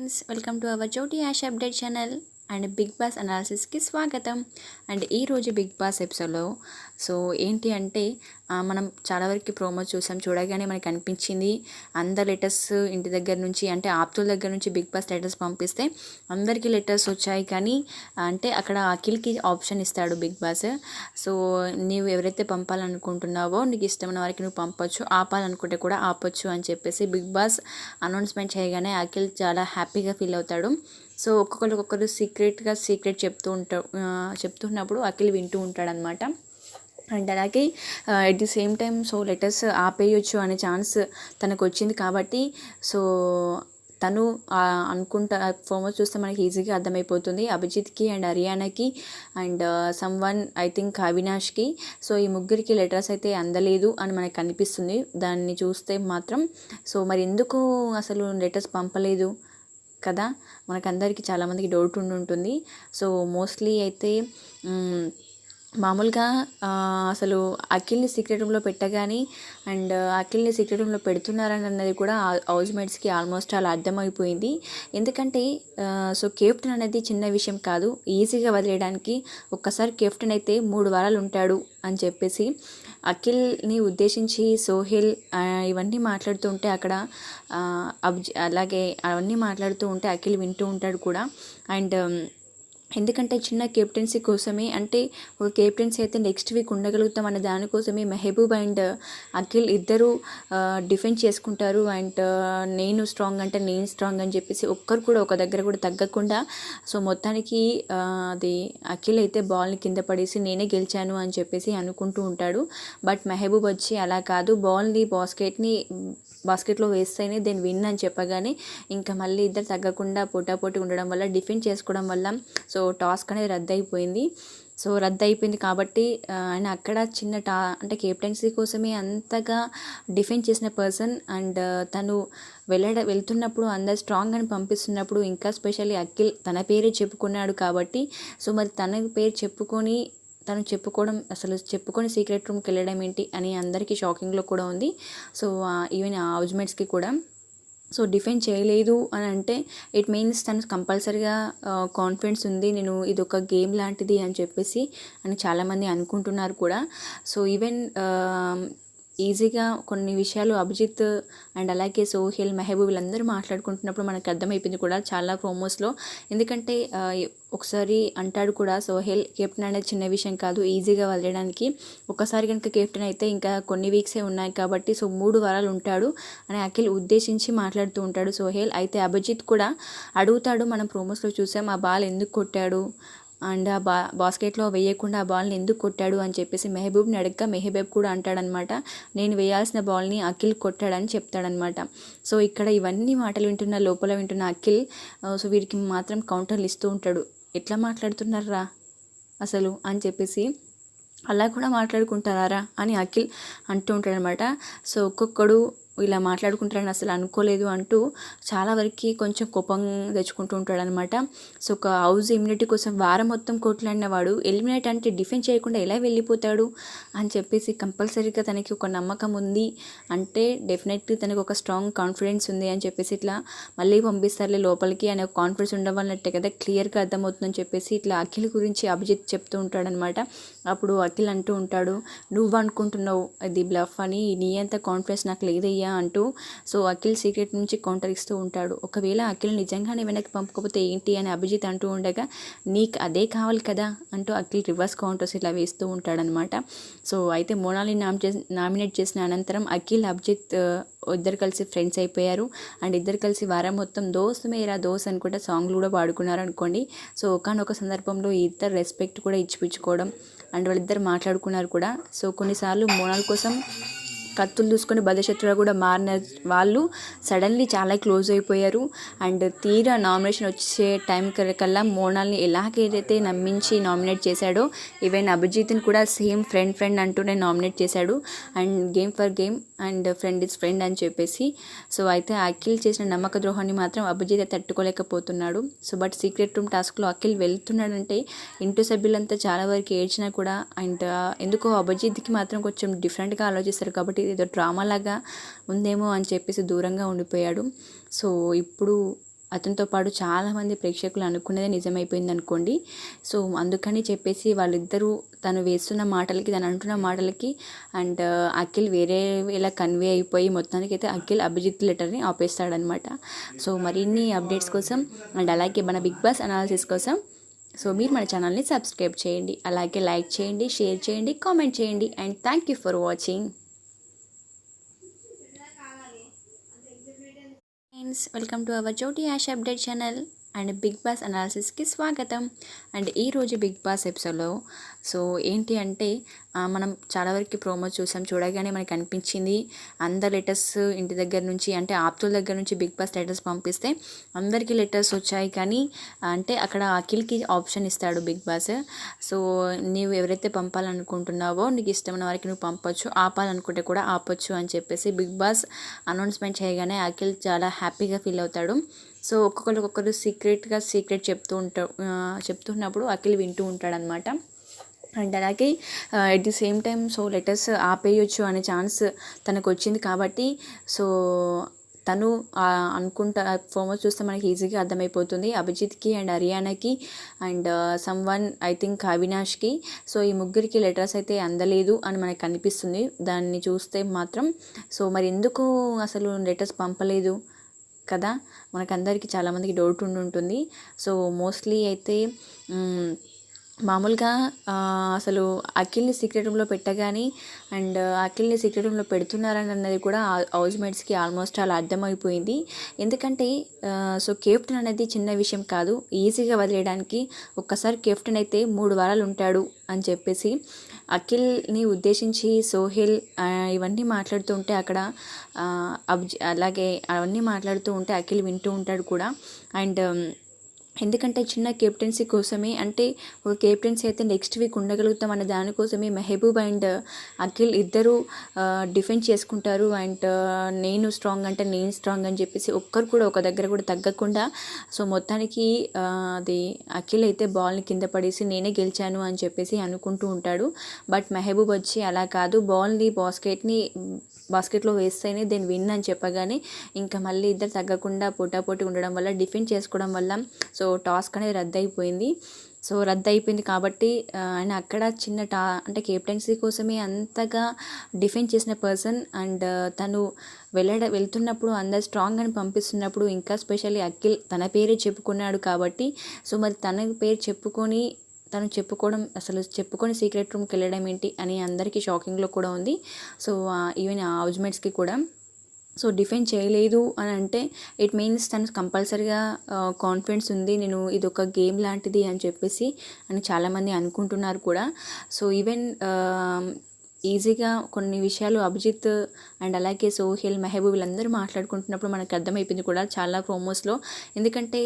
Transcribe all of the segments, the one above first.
Friends, welcome to our Jyothi Yash update channel and Bigg Boss అనాలిసిస్కి స్వాగతం. And ఈరోజు big boss ఎపిసోడ్లో ఏంటి అంటే మనం చాలా వరకు ప్రోమో చూడగానే మనకు అనిపించింది అందరు లెటర్స్ ఇంటి దగ్గర నుంచి అంటే ఆప్తుల దగ్గర నుంచి బిగ్ బాస్ లెటర్స్ పంపిస్తే అందరికీ లెటర్స్ వచ్చాయి. కానీ అంటే అక్కడ అఖిల్కి ఆప్షన్ ఇస్తాడు బిగ్ బాస్. సో నీవు ఎవరైతే పంపాలనుకుంటున్నావో నీకు ఇష్టమైన వారికి నువ్వు పంపొచ్చు, ఆపాలనుకుంటే కూడా ఆపొచ్చు అని చెప్పేసి బిగ్ బాస్ అనౌన్స్మెంట్ చేయగానే అఖిల్ చాలా హ్యాపీగా ఫీల్ అవుతాడు. సో ఒక్కొక్కరు సీక్రెట్ చెప్తున్నప్పుడు అఖిల్ వింటూ ఉంటాడనమాట. అండ్ అలాగే at the same time letters ఆపేయచ్చు అనే ఛాన్స్ తనకు వచ్చింది కాబట్టి తను అనుకుంటా ఫోమో చూస్తే మనకి ఈజీగా అర్థమైపోతుంది అభిజిత్కి అండ్ హరియానాకి అండ్ సమ్వన్ ఐ థింక్ అవినాష్కి. ఈ ముగ్గురికి లెటర్స్ అయితే అందలేదు అని మనకు అనిపిస్తుంది దాన్ని చూస్తే మాత్రం. మరి ఎందుకు అసలు లెటర్స్ పంపలేదు కదా, మనకందరికీ చాలామందికి డౌట్ ఉంటుంది. మోస్ట్లీ అయితే మామూలుగా అసలు అఖిల్ని సీక్రెట్ రూమ్లో పెట్టగానే అండ్ అఖిల్ని సీక్రెట్ రూమ్లో పెడుతున్నారని అన్నది కూడా హౌస్ మేట్స్కి ఆల్మోస్ట్ అలా అర్థమైపోయింది. ఎందుకంటే కెప్టెన్ అనేది చిన్న విషయం కాదు, ఈజీగా వదిలేయడానికి. ఒక్కసారి కెప్టెన్ అయితే 3 వారాలు ఉంటాడు అని చెప్పేసి అఖిల్ని ఉద్దేశించి సోహెల్ ఇవన్నీ మాట్లాడుతూ ఉంటే అక్కడ అలాగే అవన్నీ మాట్లాడుతూ ఉంటే అఖిల్ వింటూ ఉంటాడు కూడా. అండ్ ఎందుకంటే చిన్న కెప్టెన్సీ కోసమే, అంటే ఒక కెప్టెన్సీ అయితే నెక్స్ట్ వీక్ ఉండగలుగుతాం అనే దానికోసమే మెహబూబ్ అండ్ అఖిల్ ఇద్దరు డిఫెండ్ చేసుకుంటారు. అండ్ నేను స్ట్రాంగ్ అంటే నేను స్ట్రాంగ్ అని చెప్పేసి ఒక్కరు కూడా ఒక దగ్గర కూడా తగ్గకుండా మొత్తానికి అది అఖిల్ అయితే బాల్ని కింద పడేసి నేనే గెలిచాను అని చెప్పేసి అనుకుంటూ ఉంటాడు. బట్ మెహబూబ్ వచ్చి అలా కాదు, బాల్ని బాస్కెట్లో వేస్తేనే దెన్ విన్ అని చెప్పగానే ఇంకా మళ్ళీ ఇద్దరు తగ్గకుండా పోటాపోటీ ఉండడం వల్ల డిఫెండ్ చేసుకోవడం వల్ల టాస్క్ అనేది రద్దు అయిపోయింది కాబట్టి ఆయన అక్కడ చిన్న అంటే కెప్టెన్సీ కోసమే అంతగా డిఫెండ్ చేసిన పర్సన్. అండ్ తను వెళ్తున్నప్పుడు అందరు స్ట్రాంగ్ అని పంపిస్తున్నప్పుడు ఇంకా స్పెషల్లీ అఖిల్ తన పేరే చెప్పుకున్నాడు కాబట్టి మరి తన పేరు చెప్పుకొని సీక్రెట్ రూమ్కి వెళ్ళడం ఏంటి అని అందరికీ షాకింగ్లో కూడా ఉంది. ఈవెన్ హౌస్మేట్స్కి కూడా. డిఫెండ్ చేయలేదు అని అంటే ఇట్ మీన్స్ తను కంపల్సరీగా కాన్ఫిడెన్స్ ఉంది, నేను ఇది ఒక గేమ్ లాంటిది అని చెప్పేసి అని చాలామంది అనుకుంటున్నారు కూడా. ఈవెన్ ఈజీగా కొన్ని విషయాలు అభిజిత్ అండ్ అలాగే సోహెల్ మెహబూబ్ వీళ్ళందరూ మాట్లాడుకుంటున్నప్పుడు మనకు అర్థమైపోయింది కూడా చాలా ప్రోమోస్లో. ఎందుకంటే ఒకసారి అంటాడు కూడా సోహెల్, కెప్టెన్ అనేది చిన్న విషయం కాదు ఈజీగా వదిలేయడానికి, ఒకసారి కనుక కెప్టెన్ అయితే ఇంకా కొన్ని వీక్సే ఉన్నాయి కాబట్టి 3 వారాలు ఉంటాడు అని అఖిల్ ఉద్దేశించి మాట్లాడుతూ ఉంటాడు సోహెల్. అయితే అభిజిత్ కూడా అడుగుతాడు, మనం ప్రోమోస్లో చూసాం ఆ బాల్ ఎందుకు కొట్టాడు అండ్ ఆ బాస్కెట్లో వేయకుండా ఆ బాల్ని ఎందుకు కొట్టాడు అని చెప్పేసి మెహబూబ్ని అడగగా మెహబూబ్ కూడా అంటాడనమాట, నేను వేయాల్సిన బాల్ని అఖిల్ కొట్టాడని చెప్తాడనమాట. ఇక్కడ ఇవన్నీ మాటలు లోపల వింటున్న అఖిల్ వీరికి మాత్రం కౌంటర్లు ఇస్తూ ఉంటాడు, ఎట్లా మాట్లాడుతున్నారా అసలు అని చెప్పేసి, అలా కూడా మాట్లాడుకుంటారా అని అఖిల్ అంటూ ఉంటాడనమాట. ఒక్కొక్కడు ఇలా మాట్లాడుకుంటారని అసలు అనుకోలేదు అంటూ చాలా వరకు కొంచెం కోపం తెచ్చుకుంటూ ఉంటాడనమాట. ఒక హౌస్ ఇమ్యూనిటీ కోసం వారం మొత్తం కొట్లాడిన వాడు ఎలిమినేట్ అంటే డిఫెండ్ చేయకుండా ఎలా వెళ్ళిపోతాడు అని చెప్పేసి కంపల్సరీగా తనకి ఒక నమ్మకం ఉంది అంటే డెఫినెట్లీ తనకు ఒక స్ట్రాంగ్ కాన్ఫిడెన్స్ ఉంది అని చెప్పేసి ఇట్లా మళ్ళీ పంపిస్తారులే లోపలికి అనే ఒక కాన్ఫిడెన్స్ ఉండవన్నట్టే కదా క్లియర్గా అర్థమవుతుందని చెప్పేసి ఇట్లా అఖిల్ గురించి అభిజిత్ చెప్తూ ఉంటాడనమాట. అప్పుడు అఖిల్ అంటూ ఉంటాడు, నువ్వు అనుకుంటున్నావు అది బ్లఫ్ అని, నీ అంత కాన్ఫిడెన్స్ నాకు లేదయ్యా అంటూ అఖిల్ సీక్రెట్ నుంచి కౌంటర్ ఇస్తూ ఉంటాడు. ఒకవేళ అఖిల్ నిజంగానే వెనక్కి పంపకపోతే ఏంటి అని అభిజిత్ అంటూ ఉండగా, నీకు అదే కావాలి కదా అంటూ అఖిల్ రివర్స్ కౌంటర్స్ ఇలా వేస్తూ ఉంటాడనమాట. అయితే మోనాల్ని నామినేట్ చేసిన అనంతరం అఖిల్ అభిజిత్ ఇద్దరు కలిసి ఫ్రెండ్స్ అయిపోయారు. అండ్ ఇద్దరు కలిసి వారం మొత్తం దోస్త్ మేరా దోస్త్ అనుకుంటే సాంగ్లు కూడా పాడుకున్నారు అనుకోండి. ఒకనొక సందర్భంలో ఇద్దరు రెస్పెక్ట్ కూడా ఇచ్చిపుచ్చుకోవడం అండ్ వాళ్ళిద్దరు మాట్లాడుకున్నారు కూడా. కొన్నిసార్లు మోనాల్ కోసం కత్తులు చూసుకొని భద్రశత్రువుగా కూడా మారిన వాళ్ళు సడన్లీ చాలా క్లోజ్ అయిపోయారు. అండ్ తీరా నామినేషన్ వచ్చే టైం కల్లా మోనాల్ని ఎలాగైతే నమ్మించి నామినేట్ చేశాడో ఈవెన్ అభిజిత్ని కూడా సేమ్ ఫ్రెండ్ అంటూనే నామినేట్ చేశాడు. And game for game and friend is friend అని చెప్పేసి. అయితే అఖిల్ చేసిన నమ్మక ద్రోహాన్ని మాత్రం అభిజిత్ తట్టుకోలేకపోతున్నాడు. బట్ సీక్రెట్ రూమ్ టాస్క్లో అఖిల్ వెళ్తున్నాడంటే ఇంటి సభ్యులంతా చాలా వరకు ఏడ్చినా కూడా అండ్ ఎందుకో అభిజిత్కి మాత్రం కొంచెం డిఫరెంట్గా ఆలోచిస్తారు కాబట్టి ఏదో డ్రామా లాగా ఉందేమో అని చెప్పేసి దూరంగా ఉండిపోయాడు. ఇప్పుడు అతనితో పాటు చాలామంది ప్రేక్షకులు అనుకునేదే నిజమైపోయింది అనుకోండి. సో అందుకని చెప్పేసి వాళ్ళిద్దరూ తను వేస్తున్న మాటలకి, తను అంటున్న మాటలకి అండ్ అఖిల్ వేరే ఇలా కన్వే అయిపోయి మొత్తానికైతే అఖిల్ అభిజిత్ లెటర్ని ఆపేస్తాడనమాట. సో మరిన్ని అప్డేట్స్ కోసం అండ్ అలాగే మన బిగ్ బాస్ అనాలిసిస్ కోసం సో మీరు మన ఛానల్ని సబ్స్క్రైబ్ చేయండి, అలాగే లైక్ చేయండి, షేర్ చేయండి, కామెంట్ చేయండి and thank you for watching. Friends, welcome to our Jyothi Yash update channel and Bigg Boss అనాలిసిస్కి స్వాగతం. అండ్ ఈరోజు బిగ్ బాస్ ఎపిసోడ్లో సో ఏంటి అంటే మనం చాలా వరకు ప్రోమో చూడగానే మనకు అనిపించింది అందరు లెటర్స్ ఇంటి దగ్గర నుంచి అంటే ఆప్తుల దగ్గర నుంచి బిగ్ బాస్ లెటర్స్ పంపిస్తే అందరికీ లెటర్స్ వచ్చాయి, కానీ అంటే అక్కడ అఖిల్కి ఆప్షన్ ఇస్తాడు బిగ్ బాస్. సో నీవు ఎవరైతే పంపాలనుకుంటున్నావో నీకు ఇష్టమైన వారికి నువ్వు పంపొచ్చు, ఆపాలనుకుంటే కూడా ఆపొచ్చు అని చెప్పేసి బిగ్ బాస్ అనౌన్స్మెంట్ చేయగానే అఖిల్ చాలా హ్యాపీగా ఫీల్ అవుతాడు. సో ఒక్కొక్కరు సీక్రెట్ చెప్తున్నప్పుడు అఖిల్ వింటూ ఉంటాడనమాట. అండ్ అలాగే at the same time so letters ఆపేయచ్చు అనే ఛాన్స్ తనకు వచ్చింది కాబట్టి సో తను ఫోమో చూస్తే మనకి ఈజీగా అర్థమైపోతుంది అభిజిత్కి అండ్ హరియానాకి అండ్ సమ్వన్ ఐ థింక్ అవినాష్కి. సో ఈ ముగ్గురికి లెటర్స్ అయితే అందలేదు అని మనకు అనిపిస్తుంది దాన్ని చూస్తే మాత్రం. సో మరి ఎందుకు అసలు లెటర్స్ పంపలేదు కదా, మనకందరికీ చాలామందికి డౌట్ ఉంటుంది. సో మోస్ట్లీ అయితే మామూలుగా అసలు అఖిల్ని సీక్రెట్ రూమ్లో పెట్టగానే అండ్ అఖిల్ని సీక్రెట్ రూమ్లో పెడుతున్నారని అన్నది కూడా హౌస్ మేట్స్కి ఆల్మోస్ట్ అలా అర్థమైపోయింది. ఎందుకంటే సో కెప్టెన్ అనేది చిన్న విషయం కాదు, ఈజీగా వదిలేయడానికి. ఒక్కసారి కెప్టెన్ అయితే 3 వారాలు ఉంటాడు అని చెప్పేసి అఖిల్ని ఉద్దేశించి సోహెల్ ఇవన్నీ మాట్లాడుతూ ఉంటే అక్కడ అలాగే అవన్నీ మాట్లాడుతూ ఉంటే అఖిల్ వింటూ ఉంటాడు కూడా. అండ్ ఎందుకంటే చిన్న కెప్టెన్సీ కోసమే, అంటే ఒక కెప్టెన్సీ అయితే నెక్స్ట్ వీక్ ఉండగలుగుతాం అనే దానికోసమే మెహబూబ్ అండ్ అఖిల్ ఇద్దరు డిఫెండ్ చేసుకుంటారు. అండ్ నేను స్ట్రాంగ్ అంటే నేను స్ట్రాంగ్ అని చెప్పేసి ఒక్కరు కూడా ఒక దగ్గర కూడా తగ్గకుండా సో మొత్తానికి అది అఖిల్ అయితే బాల్ని కింద పడేసి నేనే గెలిచాను అని చెప్పేసి అనుకుంటూ ఉంటాడు. బట్ మెహబూబ్ వచ్చి అలా కాదు, బాల్ని బాస్కెట్లో వేస్తేనే దీన్ని విన్ అని చెప్పగానే ఇంకా మళ్ళీ ఇద్దరు తగ్గకుండా పోటాపోటీ ఉండడం వల్ల డిఫెండ్ చేసుకోవడం వల్ల సో టాస్క్ అనేది రద్దు అయిపోయింది కాబట్టి ఆయన అక్కడ అంటే కెప్టెన్సీ కోసమే అంతగా డిఫెండ్ చేసిన పర్సన్. అండ్ తను వెళ్తున్నప్పుడు అందరు స్ట్రాంగ్ అని పంపిస్తున్నప్పుడు ఇంకా స్పెషల్లీ అఖిల్ తన పేరే చెప్పుకున్నాడు కాబట్టి సో మరి తన పేరు చెప్పుకొని సీక్రెట్ రూమ్కి వెళ్ళడం ఏంటి అని అందరికీ షాకింగ్లో కూడా ఉంది. సో ఈవెన్ హౌస్ మేట్స్కి కూడా సో డిఫెండ్ చేయలేదు అని అంటే ఇట్ మీన్స్ తను కంపల్సరీగా కాన్ఫిడెన్స్ ఉంది, నేను ఇది ఒక గేమ్ లాంటిది అని చెప్పేసి అని చాలామంది అనుకుంటున్నారు కూడా. సో ఈవెన్ ఈజీగా కొన్ని విషయాలు అభిజిత్ అండ్ అలాగే సోహెల్ మెహబూబ్ వీళ్ళందరూ మాట్లాడుకుంటున్నప్పుడు మనకు అర్థమైపోయింది కూడా చాలా ప్రోమోస్లో. ఎందుకంటే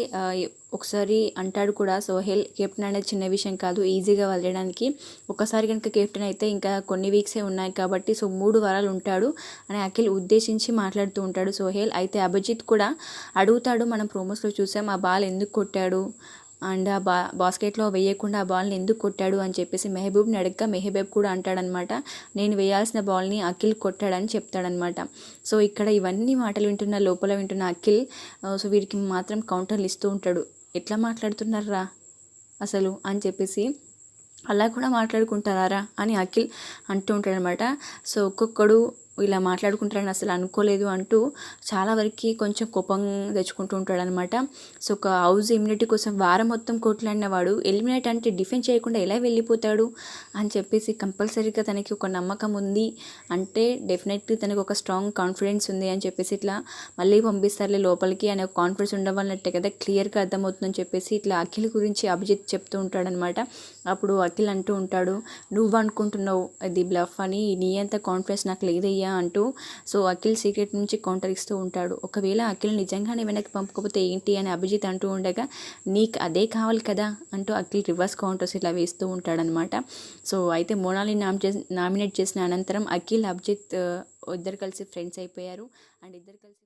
ఒకసారి అంటాడు కూడా సోహెల్, కెప్టెన్ అనేది చిన్న విషయం కాదు ఈజీగా వదిలేయడానికి, ఒకసారి కనుక కెప్టెన్ అయితే ఇంకా కొన్ని వీక్సే ఉన్నాయి కాబట్టి సో 3 వారాలు ఉంటాడు అని అఖిల్ ఉద్దేశించి మాట్లాడుతూ ఉంటాడు సోహెల్. అయితే అభిజిత్ కూడా అడుగుతాడు, మనం ప్రోమోస్లో చూసాం ఆ బాల్ ఎందుకు కొట్టాడు అండ్ ఆ బాస్కెట్లో వేయకుండా ఆ బాల్ని ఎందుకు కొట్టాడు అని చెప్పేసి మెహబూబ్ని అడగగా మెహబూబ్ కూడా అంటాడనమాట, నేను వేయాల్సిన బాల్ని అఖిల్ కొట్టాడని చెప్తాడనమాట. సో ఇక్కడ ఇవన్నీ మాటలు లోపల వింటున్న అఖిల్ సో వీరికి మాత్రం కౌంటర్లు ఇస్తూ ఉంటాడు, ఎట్లా మాట్లాడుతున్నారా అసలు అని చెప్పేసి, అలా కూడా మాట్లాడుకుంటారా అని అఖిల్ అంటూ ఉంటాడనమాట. సో ఒక్కొక్కడు ఇలా మాట్లాడుకుంటారని అసలు అనుకోలేదు అంటూ చాలా వరకు కొంచెం కోపం తెచ్చుకుంటూ ఉంటాడనమాట. సో ఒక హౌస్ ఇమ్యూనిటీ కోసం వారం మొత్తం కొట్లాడిన వాడు ఎలిమినేట్ అంటే డిఫెండ్ చేయకుండా ఎలా వెళ్ళిపోతాడు అని చెప్పేసి కంపల్సరీగా తనకి ఒక నమ్మకం ఉంది అంటే డెఫినెట్లీ తనకు ఒక స్ట్రాంగ్ కాన్ఫిడెన్స్ ఉంది అని చెప్పేసి ఇట్లా మళ్ళీ పంపిస్తారులే లోపలికి అనే కాన్ఫిడెన్స్ ఉండవన్నట్టే కదా క్లియర్గా అర్థమవుతుందని చెప్పేసి ఇట్లా అఖిల్ గురించి అభిజిత్ చెప్తూ ఉంటాడనమాట. అప్పుడు అఖిల్ అంటూ ఉంటాడు, నువ్వు అనుకుంటున్నావు అది బ్లఫ్ అని, నీ అంత కాన్ఫిడెన్స్ నాకు లేదయ్యా అంటూ సో అఖిల్ సీక్రెట్ నుంచి కౌంటర్ ఇస్తూ ఉంటాడు. ఒకవేళ అఖిల్ నిజంగానే వెనక్కి పంపకపోతే ఏంటి అని అభిజిత్ అంటూ ఉండగా, నీకు అదే కావాలి కదా అంటూ అఖిల్ రివర్స్ కౌంటర్స్ ఇలా వేస్తూ ఉంటాడనమాట. సో అయితే మోనాల్ని నామినేట్ చేసిన అనంతరం అఖిల్ అభిజిత్ ఇద్దరు కలిసి ఫ్రెండ్స్ అయిపోయారు అండ్ ఇద్దరు కలిసి